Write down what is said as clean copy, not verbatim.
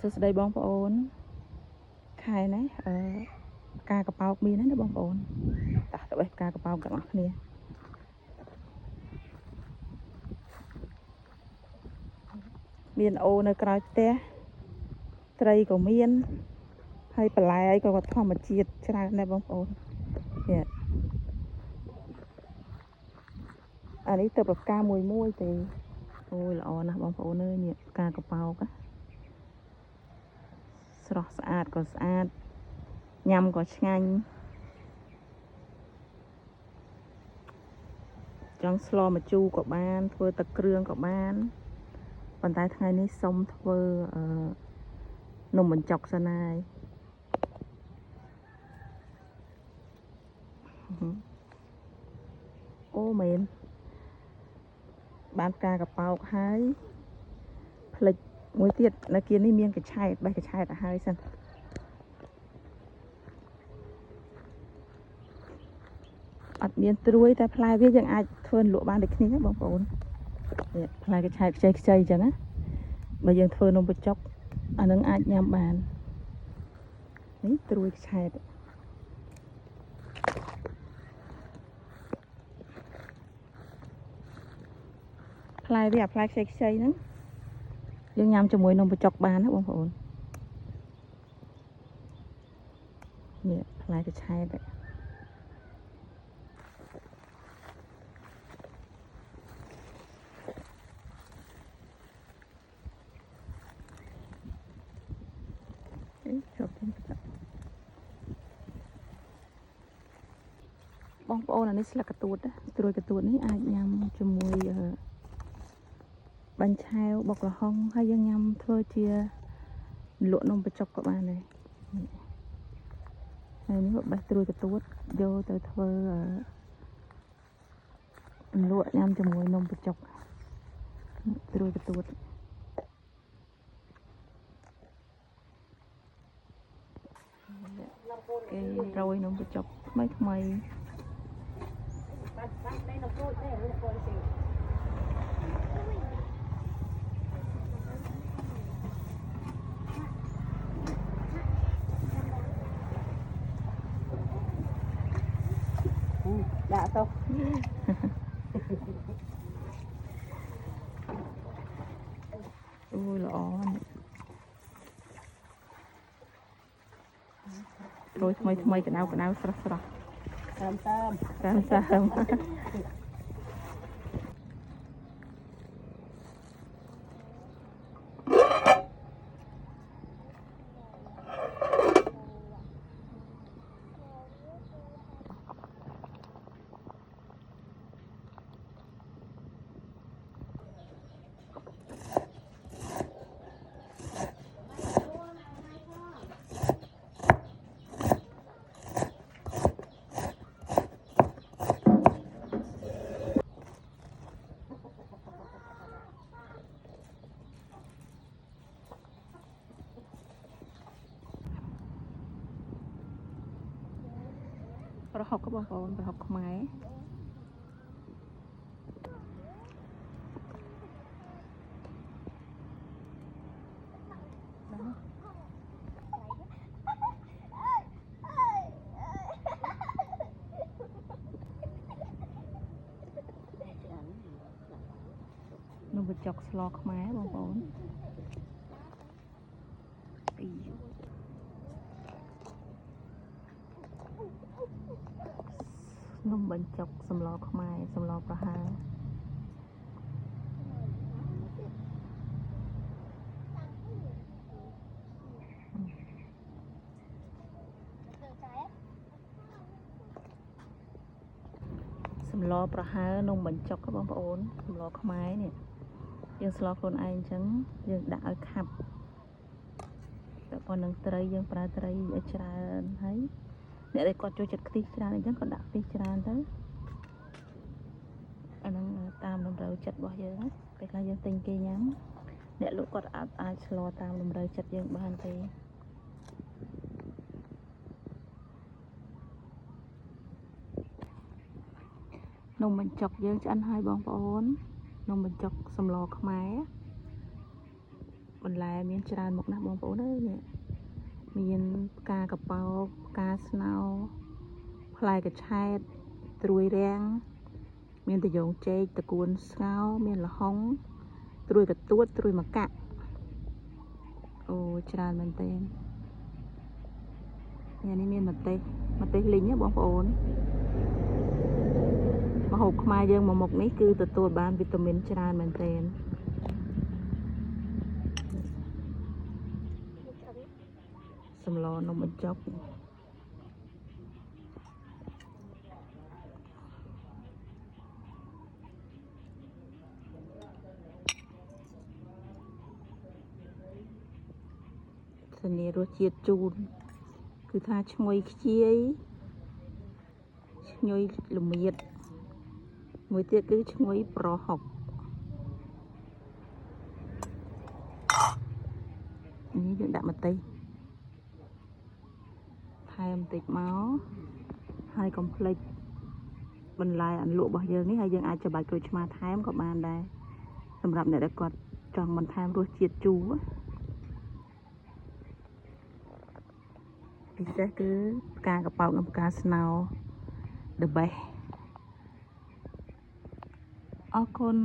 សួស្តីបងប្អូនខែណាផ្កាកប៉ោកមានណាបងប្អូនតោះទៅបេះផ្កាកប៉ោកទាំងអស់គ្នាមានអូនៅក្រោយផ្ទះត្រីក៏មានហើយបន្លែក៏ធម្មជាតិច្រើនដែរបងប្អូននេះអានេះទៅផ្កាមួយទេអូយល្អណាស់បងប្អូនអើយនេះផ្កាកប៉ោកស្រស់ស្អាតក៏ស្អាតញ៉ាំក៏ឆ្ងាញ់ចង់ស្លម្ជូរក៏បានធ្វើទឹកគ្រឿងក៏បានប៉ុន្តែថ្ងៃនេះសុំធ្វើនំបញ្ចុកសិនហើយអូមែនបានផ្កាកប៉ោកហើយផ្លិចមួយទៀតនៅគៀននេះមានកញ្ឆែតបេះកញ្ឆែតទៅហើយសិនអត់មានត្រួយតែផ្លែវាយើងអាចធ្វើលក់បានដូចគ្នាបងប្អូននេះផ្លែកញ្ឆែតខ្ចីអញ្ចឹងណាបើយើងធ្វើនំបញ្ចុកអានឹងអាចញ៉ាំបាននេះត្រួយកញ្ឆែតផ្លែវាអាផ្លែខ្ចីហ្នឹងយើងញ៉ាំជាមួយនំបញ្ចុកបានណាបងប្អូននេះផ្លែកញ្ឆែតជប់ទាំងបងប្អូនអានេះស្លឹកកទួតត្រួយកទួតនេះអាចញ៉ាំជាមួយបាញ់ឆែវបុកល្ហុងហើយយើងញ៉ាំធ្វើជាលក់នំបញ្ចុកក៏បានដែរហើយនេះបេះត្រួយកទួតយកទៅធ្វើលក់ញ៉ាំជាមួយនំបញ្ចុកត្រួយកទួតគេរោយនំបញ្ចុកថ្មីដាក់ទៅអូល្អរោយថ្មីកដៅស្រស់សើមប្រហុកបងប្អូនប្រហុកខ្មែរនំបញ្ចុកស្លខ្មែរបងប្អូននំបញ្ចុកសម្លខ្មែរសម្លប្រហើរសម្លប្រហើរនំបញ្ចុកបងប្អូនសម្លខ្មែរនេះយើងស្លខ្លួនឯងអញ្ចឹងយើងដាក់ឲ្យខាប់តែប៉ុណ្្នឹងត្រីយើងប្រើត្រីឲ្យច្រើនហើយអ្នកដែលគាត់ចូលចិត្តខ្ទិះច្រើនអញ្ចឹងគាត់ដាក់ខ្ទិះច្រើនទៅអាហ្នឹងតាមតម្រូវចិត្តរបស់យើងណាពេលខ្លះយើងទិញគេញ៉ាំអ្នកលក់គាត់អាចឆ្លតាមតម្រូវចិត្តយើងបានទេនំបញ្ចុកយើងឆ្អិនហើយបងប្អូននំបញ្ចុកសម្លខ្មែរប បន្លែមានច្រើនមុខណាស់បងប្អូនអើយនេះមានផ្កាកប៉ោកផ្កាស្នោផ្លែកញ្ឆែតត្រួយរាំងមានតយងចេកតកួនស្ងោមានល្ហុងត្រួយកទួតត្រួយមកកាក់អូច្រើនមែនទែននេះមានម្ទេសលីងណាបងប្អូនម្ហូបខ្មែរយើងមួយមុខនេះគឺទទួលបានវីតាមីនច្រើនមែនទែនសម្លនំបញ្ចុកធានារសជាតិជូនគឺថាឈ្ងុយខ្ជាយឈ្ងុយល្មៀតមួយទៀតគឺឈ្ងុយប្រហុកនេះយើងដាក់ម្ទេសថែមបន្តិចមកហើយកុំភ្លេចបន្លែអន្លក់របស់យើងនេះហើយយើងអាចច្របាច់ក្រូចឆ្មាថែមក៏បានដែរសម្រាប់អ្នកដែលគាត់ចង់បន្ថែមរសជាតិជូរពិសេសគឺផ្កាកប៉ោកនិងផ្កាស្នោ the best អរគុណ